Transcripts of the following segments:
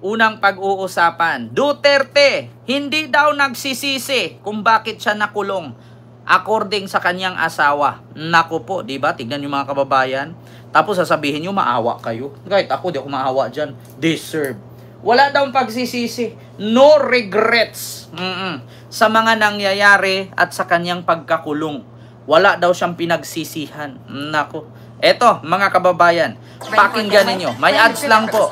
Unang pag-uusapan, Duterte, hindi daw nagsisisi kung bakit siya nakulong according sa kanyang asawa. Naku po, di ba? Tignan niyo mga kababayan. Tapos sasabihin niyo, maawa kayo. Kahit ako, di ako maawa dyan. Deserve. Wala daw pagsisisi. No regrets. Sa mga nangyayari at sa kanyang pagkakulong. Wala daw siyang pinagsisihan. Naku. Eto, mga kababayan, pakinggan ninyo. May ads lang po.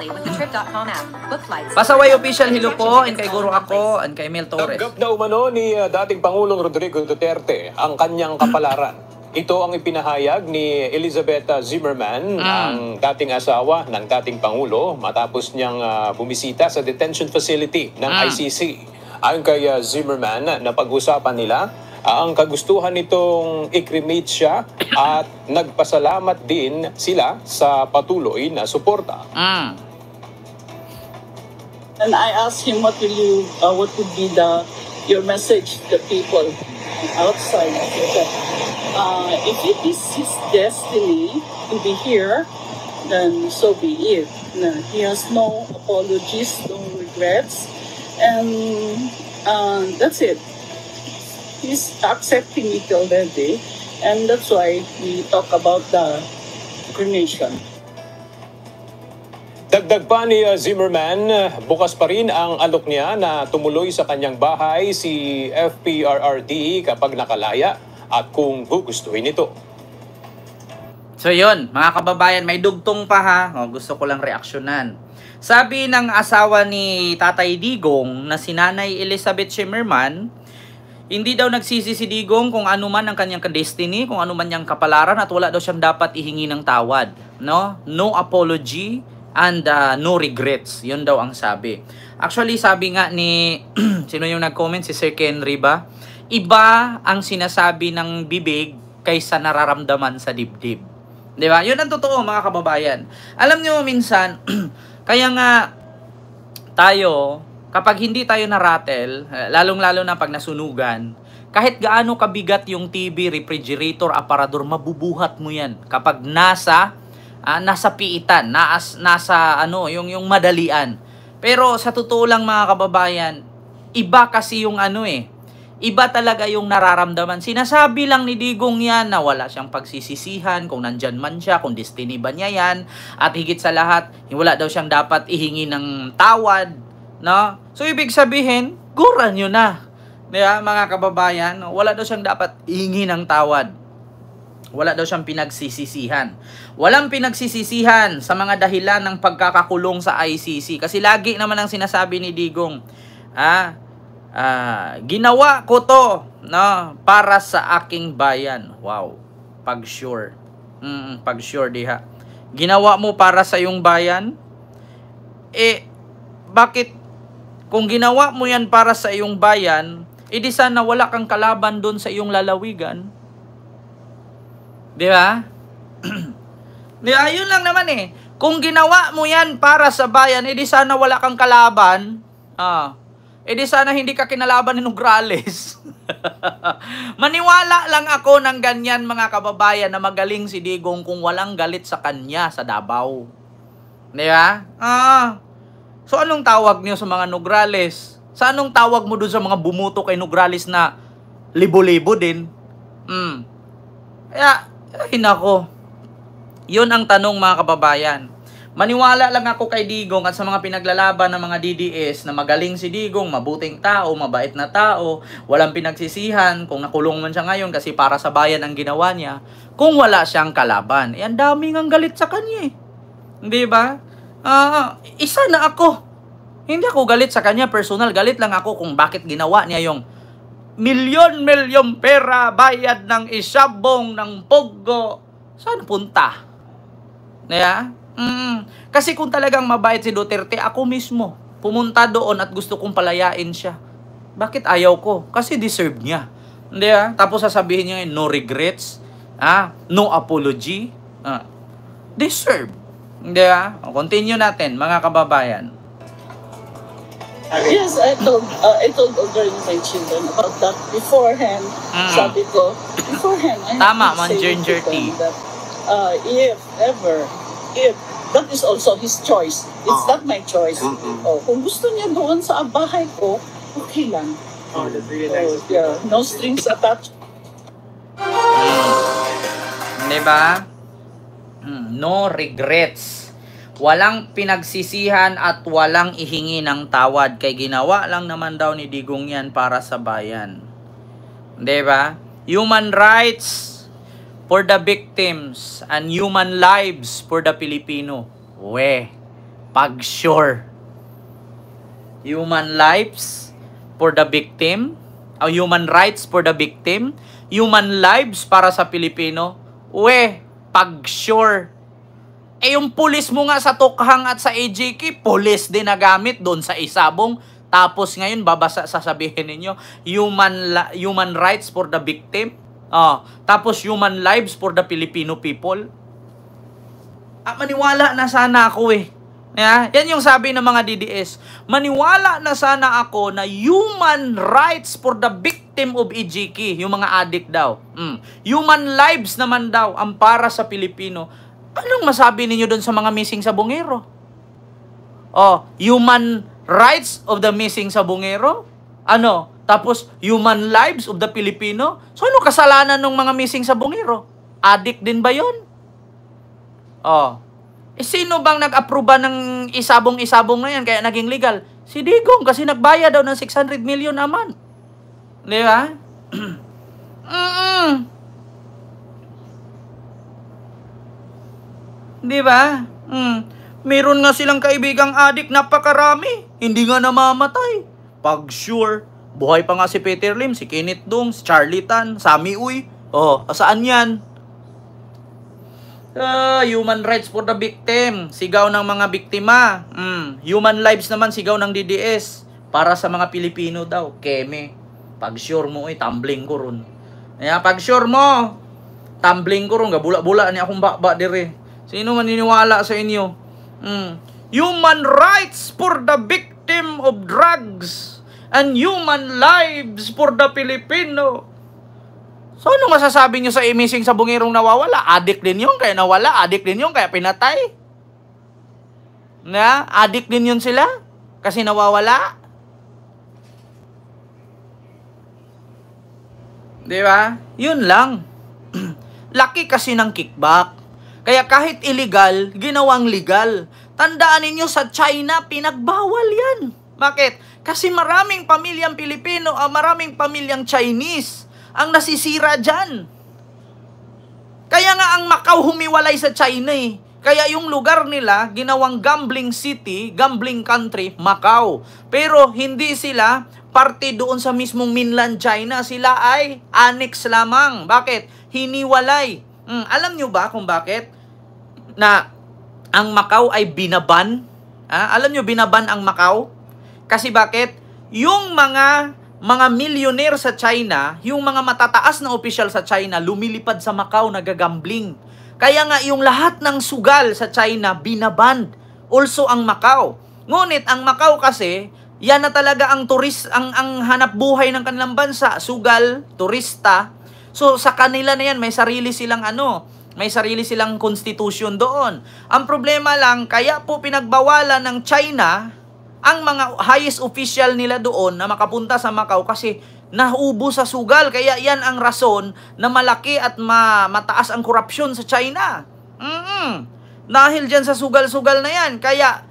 Pasaway official, hello po, and kay Guru ako, and kay Mel Torres. Tanggap na umano ni dating Pangulong Rodrigo Duterte ang kanyang kapalaran. Ito ang ipinahayag ni Elizabeth Zimmerman, ang dating asawa ng dating Pangulo, matapos niyang bumisita sa detention facility ng ICC. Ayon kay Zimmerman, napag-usapan nila ang kagustuhan nitong i-cremate siya at nagpasalamat din sila sa patuloy na suporta. And I asked him, what would be your message to the people outside? If it is his destiny to be here, then so be it. No, he has no apologies, no regrets, and that's it. He's accepting it already, and that's why we talk about the cremation. Dagdag pa ni Zimmerman, bukas pa rin ang alok niya na tumuloy sa kanyang bahay si FPRRD kapag nakalaya at kung gugustuhin ito. So yun, mga kababayan, may dugtong pa ha. Gusto ko lang reaksyonan. Sabi ng asawa ni Tatay Digong na si Nanay Elizabeth Zimmerman, hindi daw nagsisi si Digong kung ano man ang kanyang destiny, kung ano man niyang kapalaran, at wala daw siyang dapat ihingi ng tawad. No apology and no regrets. Yun daw ang sabi. Actually, sabi nga ni, sino yung nag-comment? Si Sir Kenry ba? Iba ang sinasabi ng bibig kaysa nararamdaman sa dibdib. Di ba? Yun ang totoo, mga kababayan. Alam niyo minsan, kaya nga tayo, kapag hindi tayo na-rattle, lalong-lalo na pag nasunugan, kahit gaano kabigat yung TV, refrigerator, aparador, mabubuhat mo yan. Kapag nasa piitan, nasa yung madalian. Pero sa totoo lang mga kababayan, iba kasi yung iba talaga yung nararamdaman. Sinasabi lang ni Digong yan na wala siyang pagsisisihan kung nandyan man siya, kung destiny ba niya yan, at higit sa lahat, wala daw siyang dapat ihingi ng tawad. No? So, ibig sabihin, gura nyo na. Diba, mga kababayan? Wala daw siyang dapat ihingi ng tawad. Wala daw siyang pinagsisisihan. Walang pinagsisisihan sa mga dahilan ng pagkakakulong sa ICC. Kasi lagi naman ang sinasabi ni Digong, ginawa ko to, no, para sa aking bayan. Wow. Pag sure. Pag sure, diha. Ginawa mo para sa iyong bayan? Bakit? Kung ginawa mo yan para sa iyong bayan, edi sana wala kang kalaban doon sa iyong lalawigan. Di ba? Di ba? Yun lang naman eh. Kung ginawa mo yan para sa bayan, edi sana wala kang kalaban. Edi sana hindi ka kinalaban ni Nograles. Maniwala lang ako ng ganyan, mga kababayan, na magaling si Digong kung walang galit sa kanya sa Davao. Di ba? So anong tawag niyo sa mga Nograles? Sa anong tawag mo doon sa mga bumuto kay Nograles na libo-libo din? Kaya, nako. Yun ang tanong, mga kababayan. Maniwala lang ako kay Digong at sa mga pinaglalaban ng mga DDS na magaling si Digong, mabuting tao, mabait na tao, walang pinagsisihan kung nakulong man siya ngayon kasi para sa bayan ang ginawa niya, kung wala siyang kalaban. Ang daming ang galit sa kanya eh. Di ba? Isa na ako. Hindi ako galit sa kanya personal. Galit lang ako kung bakit ginawa niya yung milyon-milyon pera bayad ng isabong ng Pogo. Saan punta? Diba? Kasi kung talagang mabait si Duterte, ako mismo pumunta doon at gusto kong palayain siya. Bakit ayaw ko? Kasi deserve niya. Diba? Tapos sasabihin niya no regrets, no apology. Deserve. Hindi continue natin, mga kababayan. Yes, I told already my children about that beforehand. Sabi ko, beforehand, I tama, have to say to them that if that is also his choice. It's not my choice. Kung gusto niya doon sa bahay ko, okay lang. Yeah, no strings attached. Diba? No regrets. Walang pinagsisihan at walang ihingi ng tawad. Kay ginawa lang naman daw ni Digong yan para sa bayan. Diba? Human rights for the victims and human lives for the Filipino. Pag sure. Human lives for the victim, human rights for the victim, human lives para sa Pilipino. Pag sure. Yung pulis mo nga sa Tukhang at sa AJK, pulis din na gamit doon sa Isabong. Tapos ngayon, sasabihin ninyo, human rights for the victim. Tapos human lives for the Filipino people. Maniwala na sana ako Yan yung sabi ng mga DDS. Maniwala na sana ako na human rights for the victim of EJK, yung mga addict daw. Human lives naman daw ang para sa Pilipino. Anong masabi ninyo doon sa mga missing sa Bungero? Human rights of the missing sa Bungero? Tapos human lives of the Filipino? So ano kasalanan ng mga missing sa Bungero? Addict din ba yun? Sino bang nag-aproba ng isabong-isabong na yan kaya naging legal? Si Digong kasi nagbayad daw ng 600 million a month. Di ba? Di ba? Meron nga silang kaibigang adik, napakarami. Hindi nga namamatay. Pag sure, buhay pa nga si Peter Lim, si Kenneth Dong, si Charlie Tan, Sammy Uy. Saan yan? Human rights for the victim. Sigaw ng mga biktima. Human lives naman, sigaw ng DDS. Para sa mga Pilipino daw. Keme. Pag sure mo, tumbling ko ron. Pag sure mo, tumbling ko ron. Gabula-bula niya akong bakba dire. Sino maniniwala sa inyo? Human rights for the victim of drugs and human lives for the Filipino. So, ano masasabi nyo sa missing sa Bungerong nawawala? Addict din yun, kaya nawala. Addict din yun, kaya pinatay. Addict din yun sila, kasi nawawala. Di ba? Yun lang. Laki kasi ng kickback. Kaya kahit illegal, ginawang legal. Tandaan ninyo, sa China, pinagbawal yan. Bakit? Kasi maraming pamilyang Pilipino, maraming pamilyang Chinese ang nasisira dyan. Kaya nga ang Macau humiwalay sa China Kaya yung lugar nila, ginawang gambling city, gambling country, Macau. Pero hindi sila parte doon sa mismong mainland China. Sila ay annex lamang. Bakit? Hiniwalay. Alam nyo ba kung bakit? Na ang Macau ay binaban? Alam nyo binaban ang Macau? Kasi bakit? Yung mga millionaire sa China, yung mga matataas na opisyal sa China, lumilipad sa Macau, nagagambling. Kaya nga yung lahat ng sugal sa China, binaband. Also ang Macau. Ngunit ang Macau kasi, yan na talaga ang ang hanap buhay ng kanilang bansa. Sugal, turista. So sa kanila na yan, may sarili silang may sarili silang constitution doon. Ang problema lang, kaya po pinagbawalan ng China ang mga highest official nila doon na makapunta sa Macau kasi naubo sa sugal. Kaya yan ang rason na malaki at mataas ang korupsyon sa China. Dahil dyan sa sugal-sugal na yan. Kaya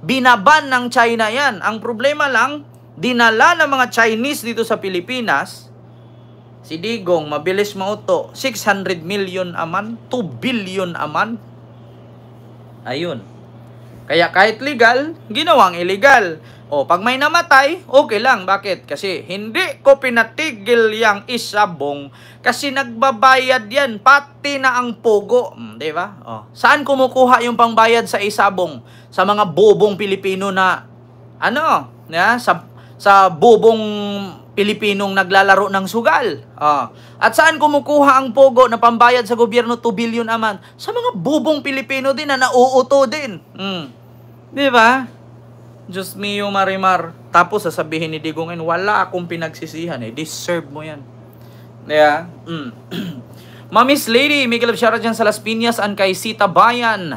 binaban ng China yan. Ang problema lang, dinala ng mga Chinese dito sa Pilipinas. Si Digong, mabilis mauto, 600 million a month, 2 billion a month. Ayun. Kaya kahit legal, ginawang illegal. Pag may namatay, okay lang. Bakit? Kasi hindi ko pinatigil yang Isabong kasi nagbabayad yan, pati na ang Pogo. Di ba? Saan kumukuha yung pangbayad sa Isabong? Sa mga bobong Pilipino na, sa bobong Pilipinong naglalaro ng sugal. At saan kumukuha ang Pogo na pambayad sa gobyerno 2 billion a month? Sa mga bubong Pilipino din na nauuto din. Di ba? Diyos mio marimar. Tapos sasabihin ni Digong, wala akong pinagsisihan deserve mo yan. Diba? Mamiss Lady, Miguel of Shara dyan sa Las Piñas, ang kay Sita Bayan.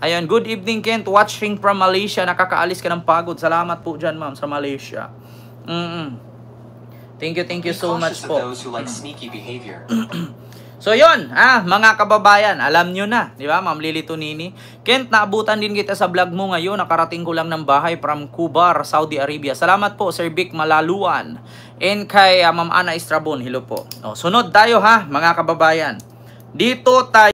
Ayun, good evening Kent, watching from Malaysia. Nakakaalis ka ng pagod. Salamat po dyan ma'am sa Malaysia. Thank you so much po. Those who like sneaky behavior. So yun, mga kababayan, alam nyo na, di ba, Ma'am Lily Tonini? Kent, naabutan din kita sa vlog mo ngayon, nakarating ko lang ng bahay from Kubar, Saudi Arabia. Salamat po, Sir Vic Malaluan. And kay Ma'am Ana Estrabon, hello po. Sunod tayo mga kababayan. Dito tayo.